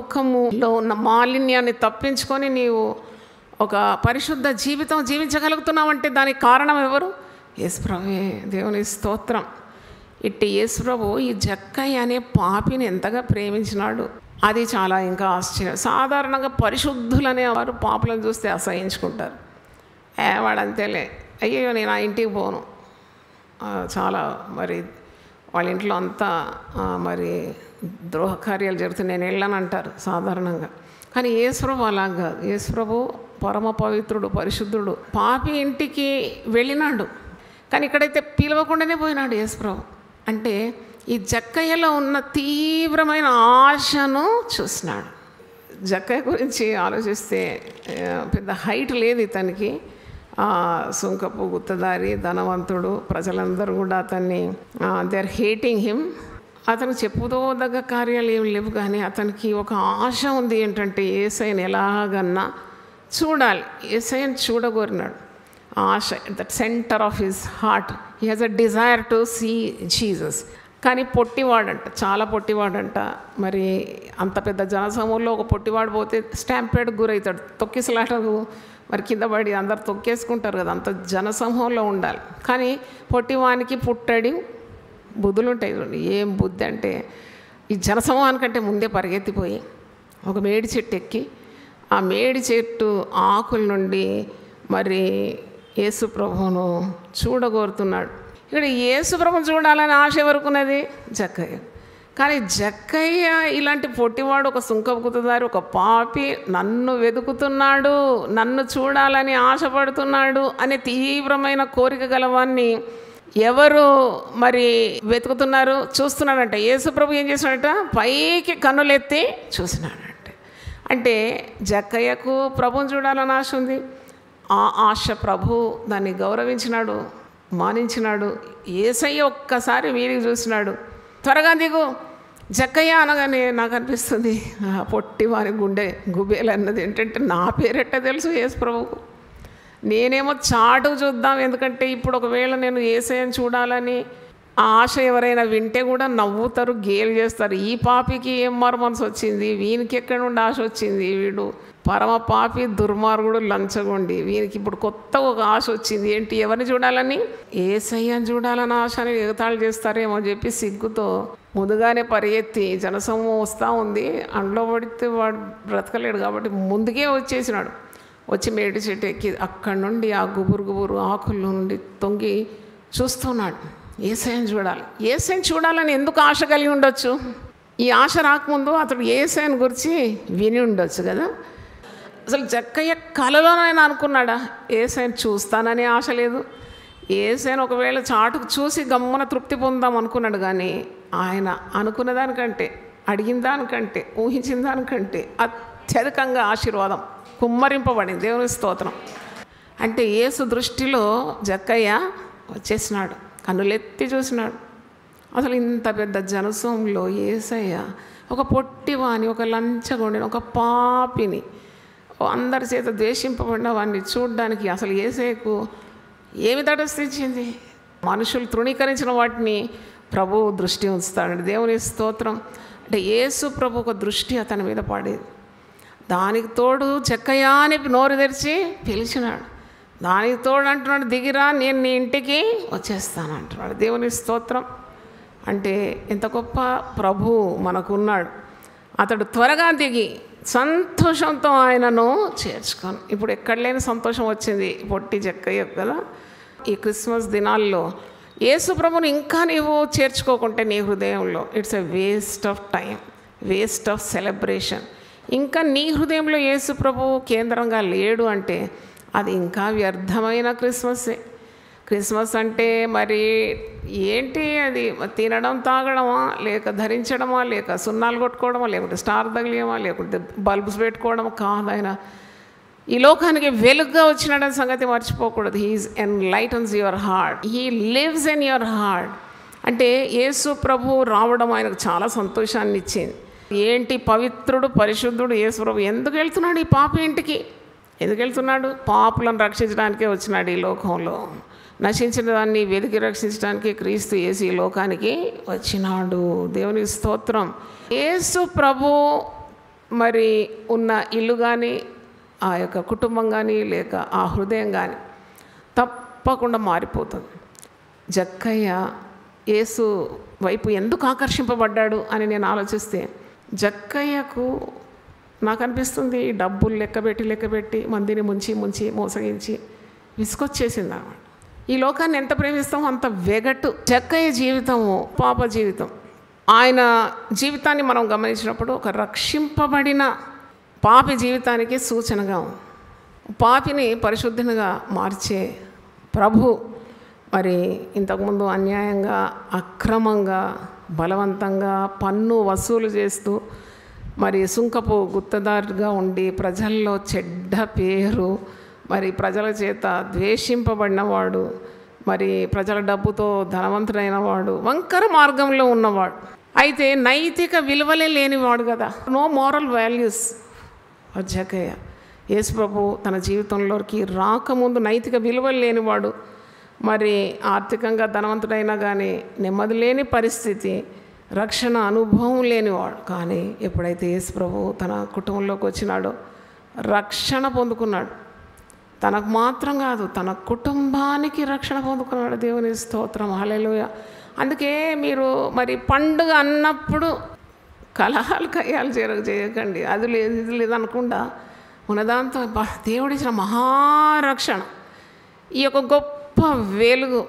లోకములో ఉన్న మాలిన్యాన్ని తప్పించుకొని నీవు ఒక పరిశుద్ధ జీవితం జీవించగలుగుతున్నావంటే దానికి కారణం ఎవరు? యేసుప్రభువే. దేవుని స్తోత్రం. ఇట్టి యేసుప్రభు ఈ జక్కయ్య అనే పాపిని ఎంతగా ప్రేమించినాడు, అది చాలా ఇంకా ఆశ్చర్యం. సాధారణంగా పరిశుద్ధులనే వారు పాపులను చూస్తే అసహించుకుంటారు. వాడంతేలే, అయ్యో నేను ఆ ఇంటికి పోను, చాలా మరి వాళ్ళ ఇంట్లో అంతా మరి ద్రోహకార్యాలు జరుగుతుంది, నేను వెళ్ళను అంటారు సాధారణంగా. కానీ యేసుప్రభు అలాగా, యేసుప్రభు పరమ పవిత్రుడు, పరిశుద్ధుడు. పాపి ఇంటికి వెళ్ళినాడు, కానీ ఇక్కడైతే పిలవకుండానే పోయినాడు యేసుప్రభు. అంటే ఈ జక్కయ్యలో ఉన్న తీవ్రమైన ఆశను చూసినాడు. జక్కయ్య గురించి ఆలోచిస్తే పెద్ద హైట్ లేదు ఇతనికి, సుంకపు గుత్తదారి, ధనవంతుడు, ప్రజలందరూ కూడా అతన్ని దే ఆర్ హేటింగ్ హిమ్. అతనికి చెప్పుకోదగ్గ కార్యాలు ఏమి లేవు, కానీ అతనికి ఒక ఆశ ఉంది. ఏంటంటే యేసయ్యను ఎలాగన్నా చూడాలి, యేసయ్యను చూడగోరినాడు. ఆశ, that center of his heart, he has a desire to see Jesus. కానీ పొట్టివాడంట, చాలా పొట్టివాడంట. మరి అంత పెద్ద జనసమూహంలో ఒక పొట్టివాడు పోతే స్టాంపేడ్కి గురవుతాడు, తొక్కిసలాటకు మరి కింద పడి అందరు తొక్కేసుకుంటారు కదా, అంత జనసమూహంలో ఉండాలి. కానీ పొట్టివానికి పుట్టడి బుద్ధులు ఉంటాయి చూడండి. ఏం బుద్ధి అంటే ఈ జనసమూహానికంటే ముందే పరిగెత్తిపోయి ఒక మేడి చెట్టు ఎక్కి ఆ మేడి చెట్టు ఆకుల నుండి మరి యేసుప్రభువును చూడగోరుతున్నాడు. ఇక్కడ యేసుప్రభుని చూడాలని ఆశ ఎవరుకున్నది? జక్కయ్య. కానీ జక్కయ్య ఇలాంటి పొట్టివాడు, ఒక సుంకపు గుత్తదారి, ఒక పాపి, నన్ను వెతుకుతున్నాడు, నన్ను చూడాలని ఆశపడుతున్నాడు అనే తీవ్రమైన కోరిక గలవాన్ని ఎవరు మరి వెతుకుతున్నారు, చూస్తున్నాడంట. యేసుప్రభు ఏం చేసినాడట? పైకి కన్నులెత్తి చూసినాడంటే. అంటే జక్కయ్యకు ప్రభుని చూడాలని ఆశ ఉంది. ఆ ఆశ ప్రభు దాన్ని గౌరవించినాడు, మానించినాడు. యేసయ్య ఒక్కసారి వీరికి చూసినాడు. త్వరగా దిగు జక్కయ్య అనగానే నాకు అనిపిస్తుంది పొట్టి వారి గుండె గుబేలు అన్నది ఏంటంటే, నా పేరెట్ట తెలుసు యేసు ప్రభువుకు? నేనేమో చాటుకు చూద్దాం, ఎందుకంటే ఇప్పుడు ఒకవేళ నేను యేసయ్యను చూడాలని ఆ ఆశ ఎవరైనా వింటే కూడా నవ్వుతారు, గేలు చేస్తారు. ఈ పాపికి ఏం మారు మనసు వచ్చింది, వీనికి ఎక్కడి నుండి ఆశ వచ్చింది, వీడు పరమ పాపి, దుర్మార్గుడు, లంచగొండి, వీనికి ఇప్పుడు కొత్త ఒక ఆశ వచ్చింది. ఏంటి, ఎవరిని చూడాలని? యేసయ్యను చూడాలని ఆశని ఎగతాళి చేస్తారేమో చెప్పి సిగ్గుతో ముందుగానే పరిగెత్తి, జనసమూహం వస్తూ ఉంది, అందులో పడితే వాడు బ్రతకలేడు కాబట్టి ముందుకే వచ్చేసినాడు. వచ్చి మేడి చెట్టు ఎక్కి అక్కడి నుండి ఆ గుబురు ఆకుల నుండి తొంగి చూస్తున్నాడు. యేసయ్యను చూడాలి. యేసయ్యను చూడాలని ఎందుకు ఆశ కలిగి ఉండొచ్చు? ఈ ఆశ రాకముందు అతడు యేసయ్యను గురించి విని ఉండొచ్చు కదా. అసలు జక్కయ్య కలలోనైనా అనుకున్నాడా యేసయ్యను చూస్తాననే ఆశ లేదు? యేసయ్యను ఒకవేళ చాటుకు చూసి గమ్మున తృప్తి పొందాం అనుకున్నాడు, కానీ ఆయన అనుకున్న దానికంటే, అడిగిన దానికంటే, ఊహించిన దానికంటే అత్యధికంగా ఆశీర్వాదం కుమ్మరింపబడింది. దేవుని స్తోత్రం. అంటే యేసు దృష్టిలో జక్కయ్య వచ్చేసినాడు, కన్నులెత్తి చూసినాడు. అసలు ఇంత పెద్ద జనసంలో యేసయ్య ఒక పొట్టివాని, ఒక లంచగొండిని, ఒక పాపిని, అందరి చేత ద్వేషింపబడిన వాడిని చూడడానికి అసలు యేసయ్యకు ఏమి తటస్థించింది? మనుషులు తృణీకరించిన వాటిని ప్రభు దృష్టి ఉంచుతాడు. దేవుని స్తోత్రం. అంటే యేసు ప్రభు ఒక దృష్టి అతని మీద పడేది. దానికి తోడు జక్కయ్య అని నోరు తెరిచి పిలిచినాడు. దానికి తోడు అంటున్నాడు, దిగిరా, నేను నీ ఇంటికి వచ్చేస్తాను అంటున్నాడు. దేవుని స్తోత్రం. అంటే ఎంత గొప్ప ప్రభు మనకున్నాడు. అతడు త్వరగా దిగి సంతోషంతో ఆయనను చేర్చుకొని, ఇప్పుడు ఎక్కడ లేని సంతోషం వచ్చింది పొట్టి జక్కయ్య కదా. ఈ క్రిస్మస్ దినాల్లో యేసు ప్రభుని ఇంకా నీవు చేర్చుకోకుంటే నీ హృదయంలో it's a waste of time, waste of celebration. ఇంకా నీ హృదయంలో యేసు ప్రభువు కేంద్రంగా లేడు అంటే అది ఇంకా వ్యర్థమైన క్రిస్మస్సే. క్రిస్మస్ అంటే మరి ఏంటి, అది తినడం తాగడమా, లేక ధరించడమా, లేక సున్నాలు కొట్టుకోవడమా, లేకుంటే స్టార్ తగిలియమా, లేకుంటే బల్బ్స్ పెట్టుకోవడమా? కాదు. ఆయన ఈ లోకానికి వెలుగుగా వచ్చినాడని సంగతి మర్చిపోకూడదు. He is enlightens your heart, he lives in your heart. అంటే యేసు ప్రభు రావడం ఆయనకు చాలా సంతోషాన్ని ఇచ్చింది. ఏంటి, పవిత్రుడు, పరిశుద్ధుడు యేసు ప్రభు ఎందుకు వెళ్తున్నాడు ఈ పాపి ఇంటికి? ఎందుకు వెళ్తున్నాడు? పాపులను రక్షించడానికే వచ్చినాడు ఈ లోకంలో. నశించిన దాన్ని వెతికి రక్షించడానికి క్రీస్తు యేసు ఈ లోకానికి వచ్చినాడు. దేవుని స్తోత్రం. యేసు ప్రభు మరి ఉన్న ఇల్లు కానీ, ఆ యొక్క కుటుంబం కానీ, లేక ఆ హృదయం కానీ తప్పకుండా మారిపోతుంది. జక్కయ్య యేసు వైపు ఎందుకు ఆకర్షింపబడ్డాడు అని నేను ఆలోచిస్తే, జక్కయ్యకు నాకు అనిపిస్తుంది డబ్బులు లెక్కబెట్టి మందిని ముంచి మోసగించి విసుకొచ్చేసింది అన్నమాట. ఈ లోకాన్ని ఎంత ప్రేమిస్తామో అంత వెగటు. జక్కయ్య జీవితము పాప జీవితం. ఆయన జీవితాన్ని మనం గమనించినప్పుడు ఒక రక్షింపబడిన పాపి జీవితానికి సూచనగా ఉంది. పాపిని పరిశుద్ధినిగా మార్చే ప్రభు మరి ఇంతకుముందు అన్యాయంగా, అక్రమంగా, బలవంతంగా పన్ను వసూలు చేస్తూ మరి సుంకపు గుత్తదారుగా ఉండి ప్రజల్లో చెడ్డ పేరు, మరి ప్రజల చేత ద్వేషింపబడినవాడు, మరి ప్రజల డబ్బుతో ధనవంతుడైన వాడు, వంకర మార్గంలో ఉన్నవాడు, అయితే నైతిక విలువలే లేనివాడు కదా, నో మోరల్ వాల్యూస్. జక్కయ్య యేసు ప్రభు తన జీవితంలోకి రాకముందు నైతిక విలువలు లేనివాడు, మరి ఆర్థికంగా ధనవంతుడైనా కానీ నెమ్మది లేని పరిస్థితి, రక్షణ అనుభవం లేనివాడు. కానీ ఎప్పుడైతే యేసు ప్రభు తన కుటుంబంలోకి వచ్చినాడో రక్షణ పొందుకున్నాడు. తనకు మాత్రం కాదు, తన కుటుంబానికి రక్షణ పొందుకున్నాడు. దేవుని స్తోత్రం, హల్లెలూయా. అందుకే మీరు మరి పండుగ అన్నప్పుడు కలహాలు కయ్యాలు చేయకండి. అది లేదు ఇది లేదు అనకుండా ఉన్నదాంతో దేవుడిచ్చిన మహారక్షణ, ఈ యొక్క గొప్ప వెలుగు,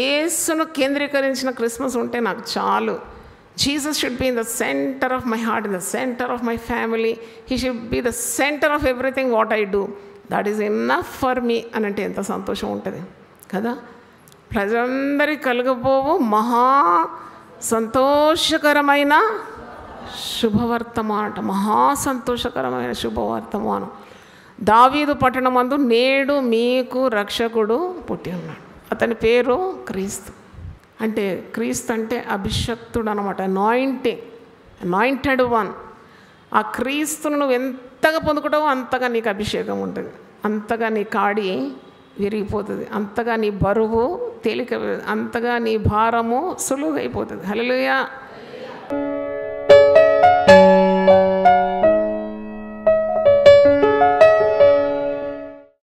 యేసును కేంద్రీకరించిన క్రిస్మస్ ఉంటే నాకు చాలు. Jesus should be in the center of my heart, in the center of my family. He should be the center of everything what I do. That is enough for me అని అంటే ఎంత సంతోషం ఉంటుంది కదా. ప్రజలందరికీ కలగబోవు మహా సంతోషకరమైన శుభవర్తమానం, మహా సంతోషకరమైన శుభవర్తమానం. దావీదు పట్టణమందు నేడు మీకు రక్షకుడు పుట్టి ఉన్నాడు. అతని పేరు క్రీస్తు. అంటే క్రీస్తు అంటే అభిషక్తుడు అనమాట, అనాయింటెడ్ వన్. ఆ క్రీస్తును నువ్వు ఎంతగా పొందుకుంటావో అంతగా నీకు అభిషేకం ఉంటుంది, అంతగా నీ కాడి విరిగిపోతుంది, అంతగా నీ బరువు తేలిక, అంతగా నీ భారము సులువుగా అయిపోతుంది. హల్లెలూయా.